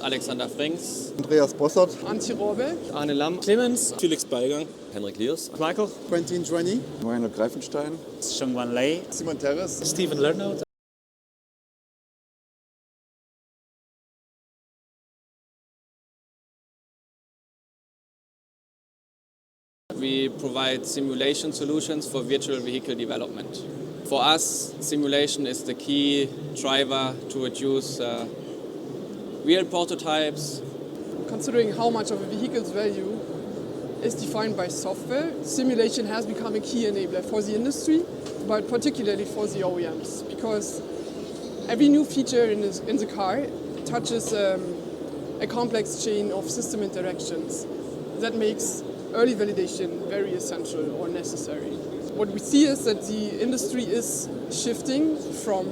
Alexander Frings, Andreas Bossert, Antje Rohrbeck, Arne Lamm, Clemens, Felix Beigang, Henrik Liers, Michael, Quentin Joigny, Rainer Greifenstein, Xiongwan Lei, Simon Terres, Stephen Lernout. We provide simulation solutions for virtual vehicle development. For us, simulation is the key driver to reduce real prototypes. Considering how much of a vehicle's value is defined by software, simulation has become a key enabler for the industry, but particularly for the OEMs, because every new feature in the car touches a complex chain of system interactions. That makes early validation very essential or necessary. What we see is that the industry is shifting from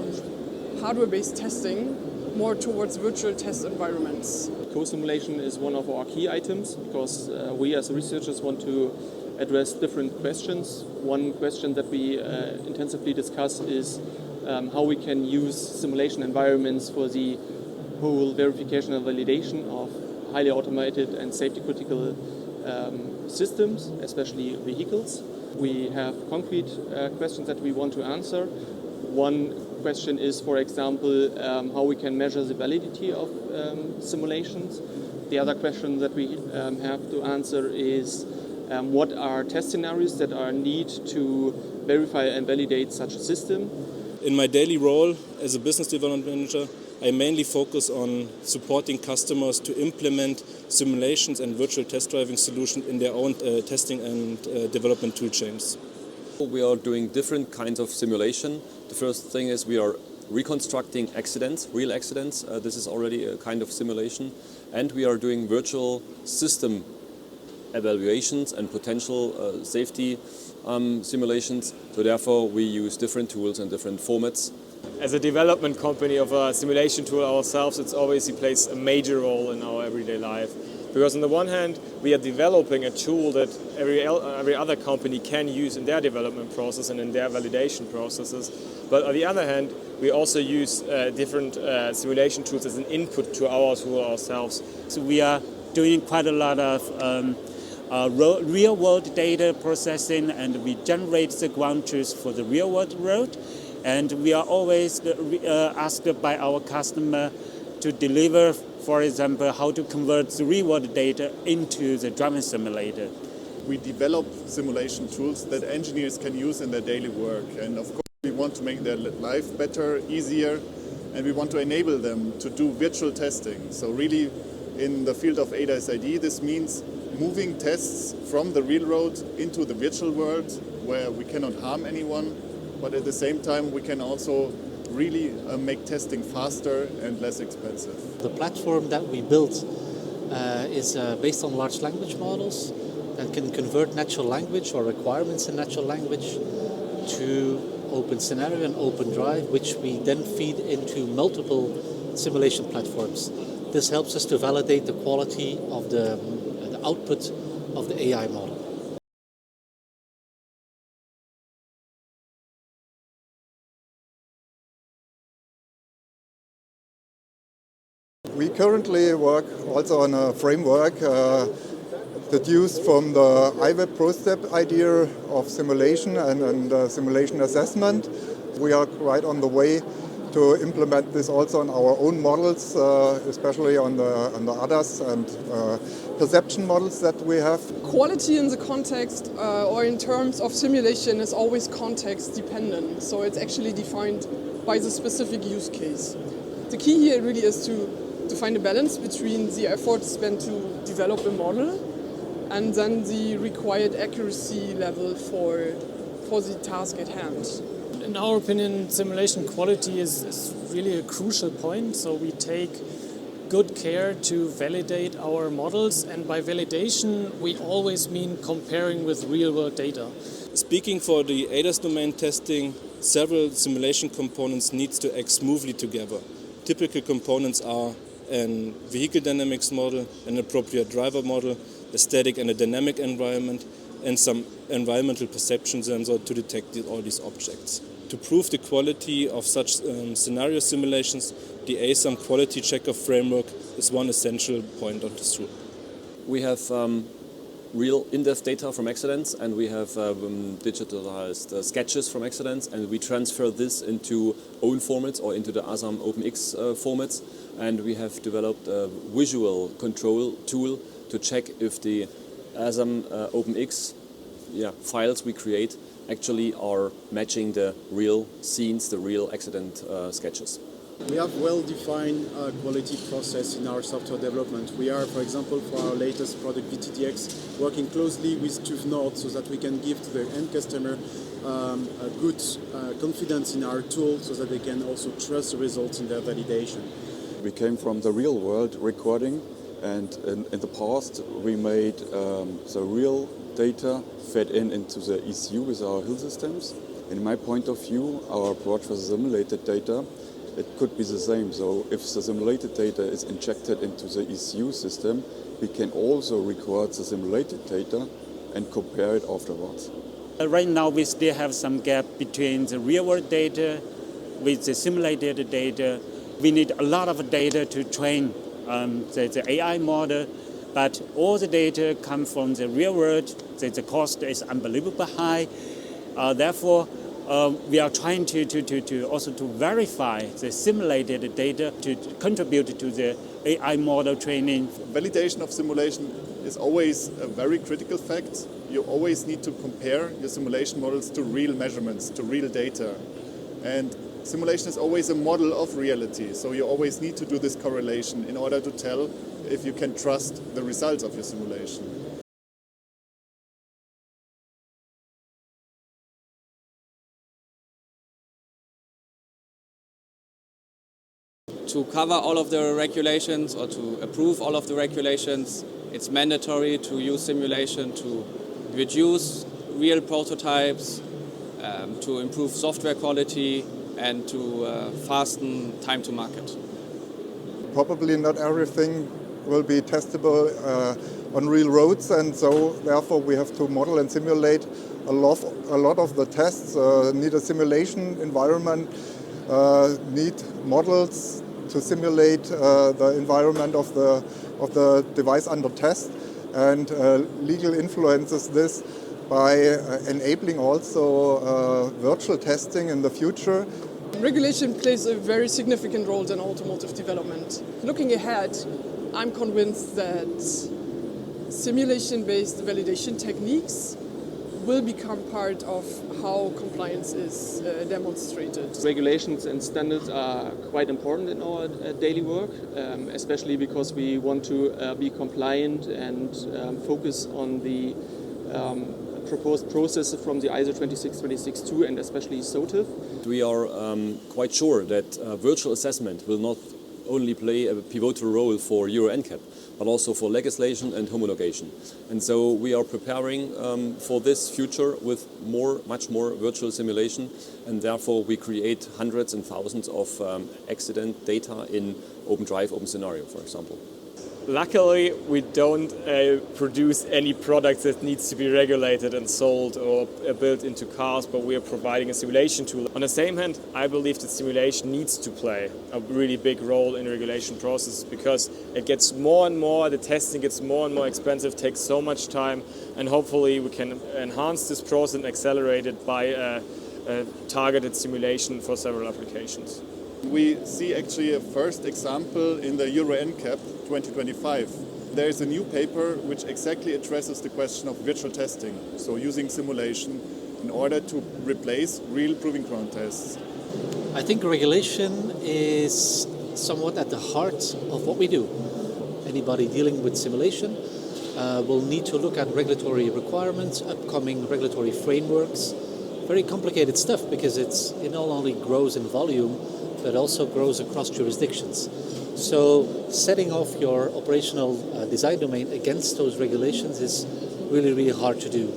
hardware-based testing more towards virtual test environments. Co-simulation is one of our key items because we as researchers want to address different questions. One question that we intensively discuss is how we can use simulation environments for the whole verification and validation of highly automated and safety-critical systems, especially vehicles. We have concrete questions that we want to answer. One question is, for example, how we can measure the validity of simulations. The other question that we have to answer is what are test scenarios that are needed to verify and validate such a system. In my daily role as a business development manager, I mainly focus on supporting customers to implement simulations and virtual test driving solutions in their own testing and development tool chains. We are doing different kinds of simulation. The first thing is we are reconstructing accidents, real accidents. This is already a kind of simulation. And we are doing virtual system evaluations and potential safety simulations. So therefore we use different tools and different formats. As a development company of a simulation tool ourselves, it obviously plays a major role in our everyday life. Because on the one hand, we are developing a tool that every other company can use in their development process and in their validation processes. But on the other hand, we also use different simulation tools as an input to our tool ourselves. So we are doing quite a lot of real-world data processing, and we generate the ground truth for the real-world road. And we are always asked by our customer to deliver, for example, how to convert the real-world data into the driving simulator. We develop simulation tools that engineers can use in their daily work. And of course, we want to make their life better, easier, and we want to enable them to do virtual testing. So really, in the field of ADAS ID, this means moving tests from the real road into the virtual world, where we cannot harm anyone, but at the same time, we can also really make testing faster and less expensive. The platform that we built is based on large language models that can convert natural language or requirements in natural language to open scenario and open drive, which we then feed into multiple simulation platforms. This helps us to validate the quality of the output of the AI model. We currently work also on a framework deduced from the IWeb ProStep idea of simulation and simulation assessment. We are right on the way to implement this also on our own models, especially on the ADAS and perception models that we have. Quality in the context or in terms of simulation is always context dependent, so it's actually defined by the specific use case. The key here really is to find a balance between the effort spent to develop a model and then the required accuracy level for the task at hand. In our opinion, simulation quality is really a crucial point. So we take good care to validate our models, and by validation we always mean comparing with real-world data. Speaking for the ADAS domain testing, several simulation components need to act smoothly together. Typical components are a vehicle dynamics model, an appropriate driver model, a static and a dynamic environment, and some environmental perception sensor to detect all these objects. To prove the quality of such scenario simulations, the ASAM quality checker framework is one essential point of this tool. We have real in-depth data from accidents, and we have digitalized sketches from accidents, and we transfer this into own formats or into the ASAM OpenX formats, and we have developed a visual control tool to check if the ASAM OpenX files we create actually are matching the real scenes, the real accident sketches. We have well-defined quality process in our software development. We are, for example, for our latest product VTTX, working closely with TÜV Nord so that we can give to the end customer a good confidence in our tool so that they can also trust the results in their validation. We came from the real world recording, and in the past we made the real data fed into the ECU with our hill systems. In my point of view, our approach for the simulated data, it could be the same. So if the simulated data is injected into the ECU system, we can also record the simulated data and compare it afterwards. Right now we still have some gap between the real-world data with the simulated data. We need a lot of data to train the AI model, but all the data come from the real world. The cost is unbelievably high. Therefore, we are trying to also to verify the simulated data to contribute to the AI model training. Validation of simulation is always a very critical fact. You always need to compare your simulation models to real measurements, to real data. And simulation is always a model of reality, so you always need to do this correlation in order to tell if you can trust the results of your simulation. To cover all of the regulations or to approve all of the regulations, it's mandatory to use simulation to reduce real prototypes, to improve software quality, and to fasten time to market. Probably not everything will be testable on real roads, and so therefore we have to model and simulate a lot of the tests. Need a simulation environment, need models to simulate the environment of the device under test, and legal influences this by enabling also virtual testing in the future. Regulation plays a very significant role in automotive development. Looking ahead, I'm convinced that simulation-based validation techniques will become part of how compliance is demonstrated. Regulations and standards are quite important in our daily work, especially because we want to be compliant and focus on the proposed processes from the ISO 26262 and especially SOTIF. We are quite sure that virtual assessment will not only play a pivotal role for Euro NCAP, but also for legislation and homologation. And so we are preparing for this future with much more virtual simulation, and therefore we create hundreds and thousands of accident data in OpenDrive, OpenScenario, for example. Luckily, we don't produce any product that needs to be regulated and sold or built into cars, but we are providing a simulation tool. On the same hand, I believe that simulation needs to play a really big role in the regulation process because it gets more and more, the testing gets more and more expensive, takes so much time, and hopefully we can enhance this process and accelerate it by a targeted simulation for several applications. We see actually a first example in the Euro NCAP 2025. There is a new paper which exactly addresses the question of virtual testing, so using simulation in order to replace real proving ground tests. I think regulation is somewhat at the heart of what we do. Anybody dealing with simulation will need to look at regulatory requirements, upcoming regulatory frameworks, very complicated stuff because it not only grows in volume, but also grows across jurisdictions. So setting off your operational design domain against those regulations is really, really hard to do.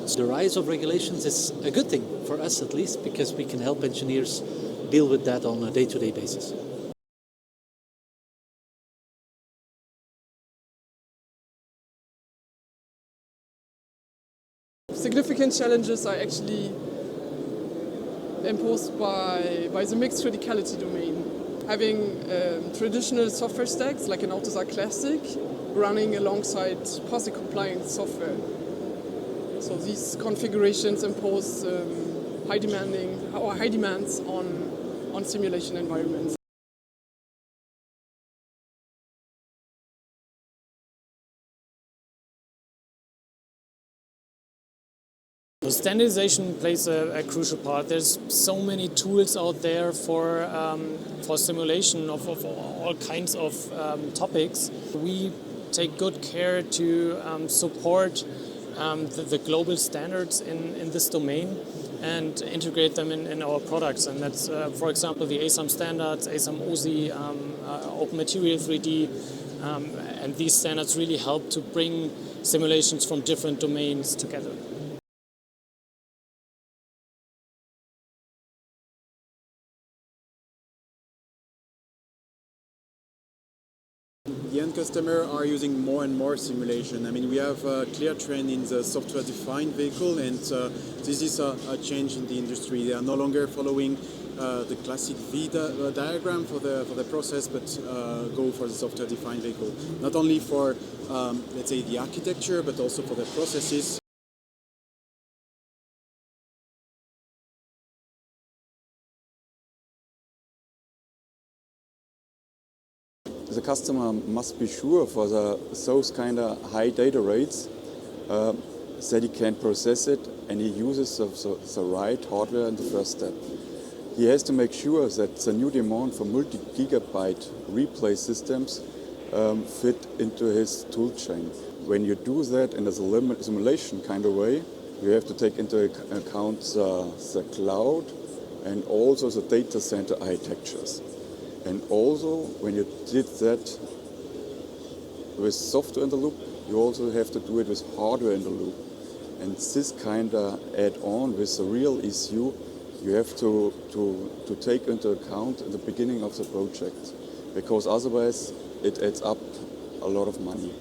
So the rise of regulations is a good thing, for us at least, because we can help engineers deal with that on a day-to-day basis. Significant challenges are actually imposed by the mixed criticality domain. Having traditional software stacks like an AUTOSAR Classic running alongside POSIX compliant software. So these configurations impose high demands on simulation environments. So standardization plays a crucial part. There's so many tools out there for simulation of all kinds of topics. We take good care to support the global standards in this domain and integrate them in our products. And that's, for example, the ASAM standards, ASAM OSI, Open Material 3D, and these standards really help to bring simulations from different domains together. The end customer are using more and more simulation. I mean, we have a clear trend in the software-defined vehicle, and this is a change in the industry. They are no longer following the classic diagram for the process, but go for the software-defined vehicle. Not only for, let's say, the architecture, but also for the processes. The customer must be sure for those kind of high data rates that he can process it and he uses the right hardware in the first step. He has to make sure that the new demand for multi-gigabyte replay systems fit into his tool chain. When you do that in a simulation kind of way, you have to take into account the cloud and also the data center architectures. And also, when you did that with software in the loop, you also have to do it with hardware in the loop. And this kind of add-on with the real ECU, you have to take into account at the beginning of the project, because otherwise it adds up a lot of money.